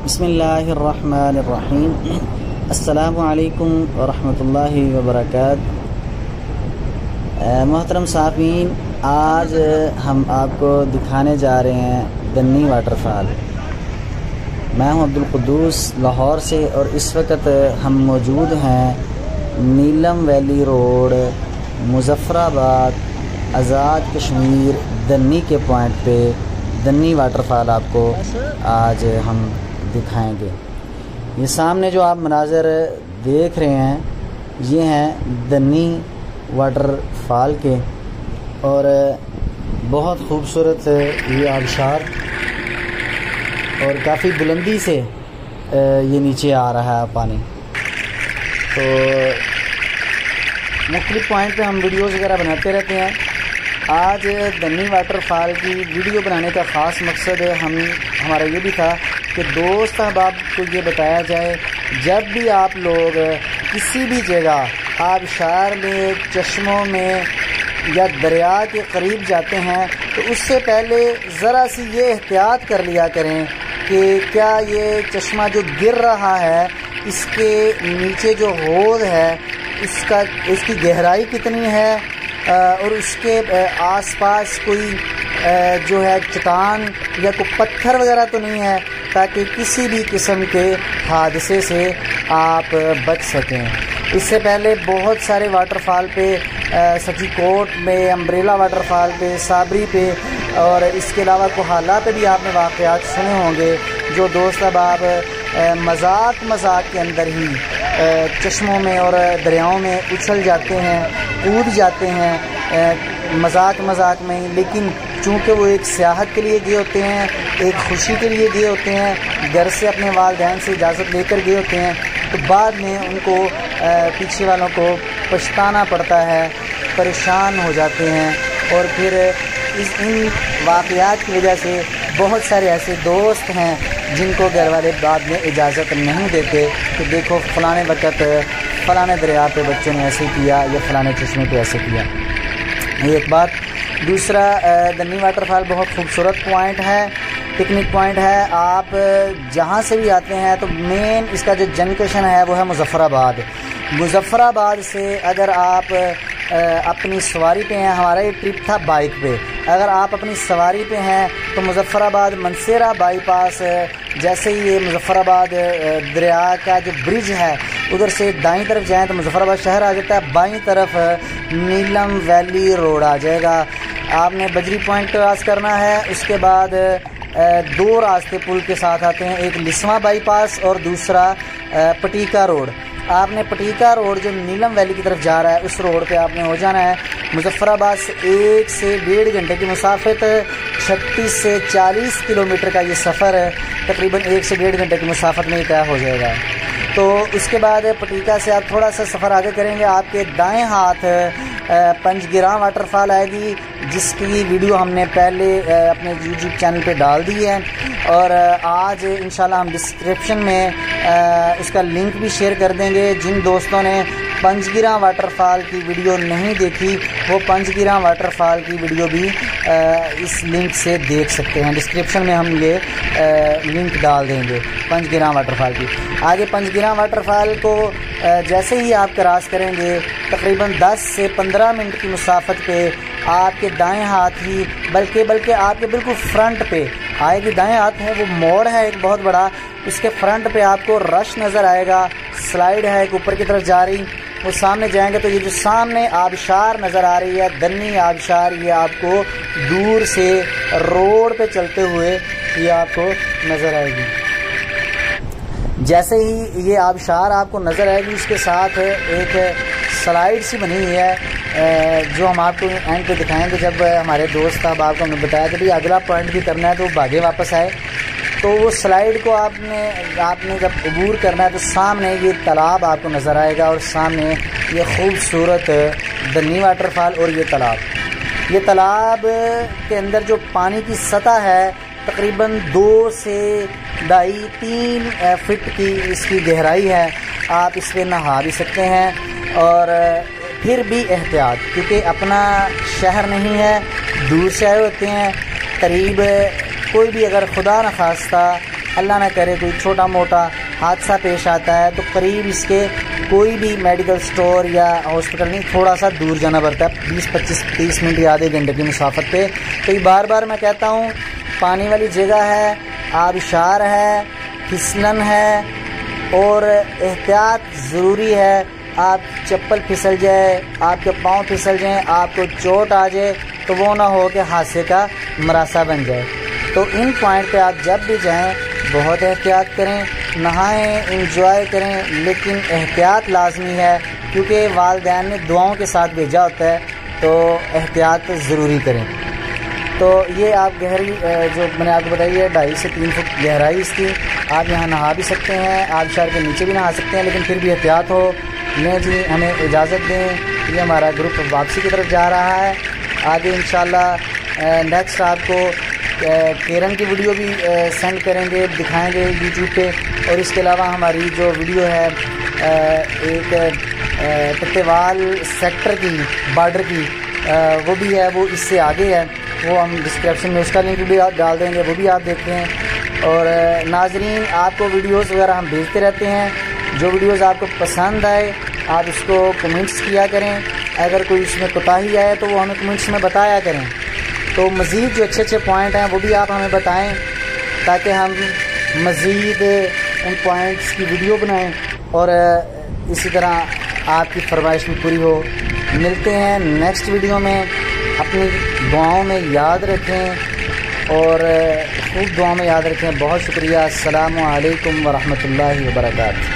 बिस्मिल्लाहिर्रहमानिर्रहीम। अस्सलामु अलैकुम वरहमतुल्लाहि वबरकातुहू। मोहतरम साफ़ीन, आज हम आपको दिखाने जा रहे हैं दन्नी वाटरफॉल। मैं हूं अब्दुल कुद्दूस लाहौर से और इस वक्त हम मौजूद हैं नीलम वैली रोड, मुज़फ़्फ़राबाद, आज़ाद कश्मीर, दन्नी के पॉइंट पे दन्नी वाटरफॉल आपको आज हम दिखाएंगे। ये सामने जो आप मनाज़र देख रहे हैं ये हैं दन्नी वाटरफॉल के, और बहुत खूबसूरत ये आबशार और काफ़ी बुलंदी से ये नीचे आ रहा है पानी। तो मुख्तलिफ पॉइंट पे हम वीडियोज़ वगैरह बनाते रहते हैं। आज दन्नी वाटरफॉल की वीडियो बनाने का ख़ास मकसद हमारा ये भी था कि दोस्त अहबाब को ये बताया जाए, जब भी आप लोग किसी भी जगह आबशार में, चश्मों में या दरिया के करीब जाते हैं तो उससे पहले ज़रा सी ये एहतियात कर लिया करें कि क्या ये चश्मा जो गिर रहा है इसके नीचे जो होद है इसकी गहराई कितनी है, और उसके आसपास कोई जो है चट्टान या कोई पत्थर वगैरह तो नहीं है, ताकि किसी भी किस्म के हादसे से आप बच सकें। इससे पहले बहुत सारे वाटरफॉल पे, सखीकोट में, अम्ब्रेला वाटरफॉल पे, साबरी पे और इसके अलावा कोहाला पे भी आपने वाक़यात सुने होंगे, जो दोस्त अब आप मजाक के अंदर ही चश्मों में और दरियाओं में उछल जाते हैं, कूद जाते हैं मजाक में। लेकिन चूँकि वो एक सियाहत के लिए गए होते हैं, एक खुशी के लिए गए होते हैं, घर से अपने वालिदैन से इजाज़त लेकर गए होते हैं, तो बाद में उनको पीछे वालों को पछताना पड़ता है, परेशान हो जाते हैं। और फिर इन वाक़यात की वजह से बहुत सारे ऐसे दोस्त हैं जिनको घर वाले बाद में इजाज़त नहीं देते कि देखो फ़लाने वक़्त फ़लाने दरिया पे बच्चों ने ऐसे किया या फ़लाने चश्मे पे ऐसे किया। एक बात। दूसरा, दन्नी वाटरफॉल बहुत खूबसूरत पॉइंट है, पिकनिक पॉइंट है। आप जहाँ से भी आते हैं तो मेन इसका जो जंक्शन है वो है मुज़फ़्फ़राबाद। मुज़फ़्फ़राबाद से अगर आप अपनी सवारी पे हैं, हमारा ये ट्रिप था बाइक पे, अगर आप अपनी सवारी पे हैं तो मुज़फ़्फ़राबाद मनसेरा बाईपास, जैसे ही ये मुज़फ़्फ़राबाद दरिया का जो ब्रिज है उधर से दाईं तरफ जाएं तो मुज़फ़्फ़राबाद शहर आ जाता है, बाईं तरफ नीलम वैली रोड आ जाएगा। आपने बजरी पॉइंट क्रॉस करना है, उसके बाद दो रास्ते पुल के साथ आते हैं, एक लिस्वा बाईपास और दूसरा पटीका रोड। आपने पटीका रोड जो नीलम वैली की तरफ जा रहा है उस रोड पे आपने हो जाना है। मुज़फ़्फ़राबाद से 1 से 1.5 घंटे की मुसाफत, 36 से 40 किलोमीटर का ये सफ़र तकरीबन 1 से 1.5 घंटे की मुसाफत में ही तय हो जाएगा। तो उसके बाद पटीका से आप थोड़ा सा सफ़र आगे करेंगे, आपके दाएं हाथ पंजगिरा वाटरफॉल आएगी, जिसकी वीडियो हमने पहले अपने यूट्यूब चैनल पे डाल दी है, और आज इंशाल्लाह हम डिस्क्रिप्शन में उसका लिंक भी शेयर कर देंगे। जिन दोस्तों ने पंजगिरा वाटरफॉल की वीडियो नहीं देखी वो पंजगिरा वाटरफॉल की वीडियो भी इस लिंक से देख सकते हैं। डिस्क्रिप्शन में हम ये लिंक डाल देंगे पंजगिरा वाटरफॉल की। आगे पंजगिरा वाटरफॉल को जैसे ही आप क्रॉस करेंगे तकरीबन 10 से 15 मिनट की मुसाफत पे आपके दाएं हाथ ही, बल्कि आपके बिल्कुल फ्रंट पे आएगी, दाएं हाथ है वो मोड़ है एक बहुत बड़ा, उसके फ्रंट पे आपको रश नज़र आएगा, स्लाइड है एक ऊपर की तरफ जा रही, वो सामने जाएंगे तो ये जो सामने आबशार नज़र आ रही है दन्नी आबशार, ये आपको दूर से रोड पे चलते हुए ये आपको नज़र आएगी। जैसे ही ये आबशार आपको नज़र आएगी उसके साथ एक स्लाइड सी बनी हुई है जो हम आपको एंड पे दिखाएंगे। जब हमारे दोस्त साहब आपको हमने बताया कि भाई अगला पॉइंट भी करना है तो भागे वापस आए, तो वो स्लाइड को आपने जब अबूर करना है तो सामने ये तालाब आपको नज़र आएगा, और सामने ये खूबसूरत दन्नी वाटरफॉल और ये तालाब के अंदर जो पानी की सतह है तकरीबन 2 से 2.5-3 फीट की इसकी गहराई है। आप इस पर नहा भी सकते हैं, और फिर भी एहतियात, क्योंकि अपना शहर नहीं है, दूर से आए होते हैं। करीब कोई भी अगर खुदा न खास्ता अल्लाह ना करे कोई छोटा मोटा हादसा पेश आता है तो करीब इसके कोई भी मेडिकल स्टोर या हॉस्पिटल नहीं, थोड़ा सा दूर जाना पड़ता है, 20-25-30 मिनट या आधे घंटे की मुसाफत पे। तो ये बार बार मैं कहता हूँ, पानी वाली जगह है, आबशार है, फिसलन है और एहतियात ज़रूरी है। आप चप्पल फिसल जाए, आपके पाँव फिसल जाएँ, आपको चोट आ जाए तो वो ना हो कि हादसे का मरासा बन जाए। तो इन पॉइंट पे आप जब भी जाएं बहुत एहतियात करें, नहाएं, इंजॉय करें, लेकिन एहतियात लाजमी है क्योंकि वालिदैन ने दुआओं के साथ भेजा होता है, तो एहतियात ज़रूरी करें। तो ये आप गहरी जो मैंने आपको बताई है 2.5 से 3 फुट गहराई इसकी, आप यहाँ नहा भी सकते हैं, आबशार के नीचे भी नहा सकते हैं, लेकिन फिर भी एहतियात हो। नहीं जी, हमें इजाज़त दें, ये हमारा ग्रुप वापसी की तरफ जा रहा है। आगे इंशाल्लाह नेक्स्ट आपको केरन की वीडियो भी सेंड करेंगे, दिखाएंगे यूट्यूब पे। और इसके अलावा हमारी जो वीडियो है एक पत्तेवाल सेक्टर की बॉर्डर की वो भी है, वो इससे आगे है, वो हम डिस्क्रिप्शन में उसका लिंक भी डाल देंगे, वो भी आप देखते हैं। और नाजरीन, आपको वीडियोस वगैरह हम भेजते रहते हैं, जो वीडियोस आपको पसंद आए आप उसको कमेंट्स किया करें, अगर कोई इसमें कोताही आए तो वो हमें कमेंट्स में बताया करें। तो मज़ीद जो अच्छे अच्छे पॉइंट हैं वो भी आप हमें बताएं ताकि हम मज़ीद उन पॉइंट्स की वीडियो बनाएं और इसी तरह आपकी फरमाइश भी पूरी हो। मिलते हैं नेक्स्ट वीडियो में, अपनी दुआओं में याद रखें और खूब दुआ में याद रखें। बहुत शुक्रिया। अस्सलामु अलैकुम वरहमतुल्लाहि वबरकातुहू।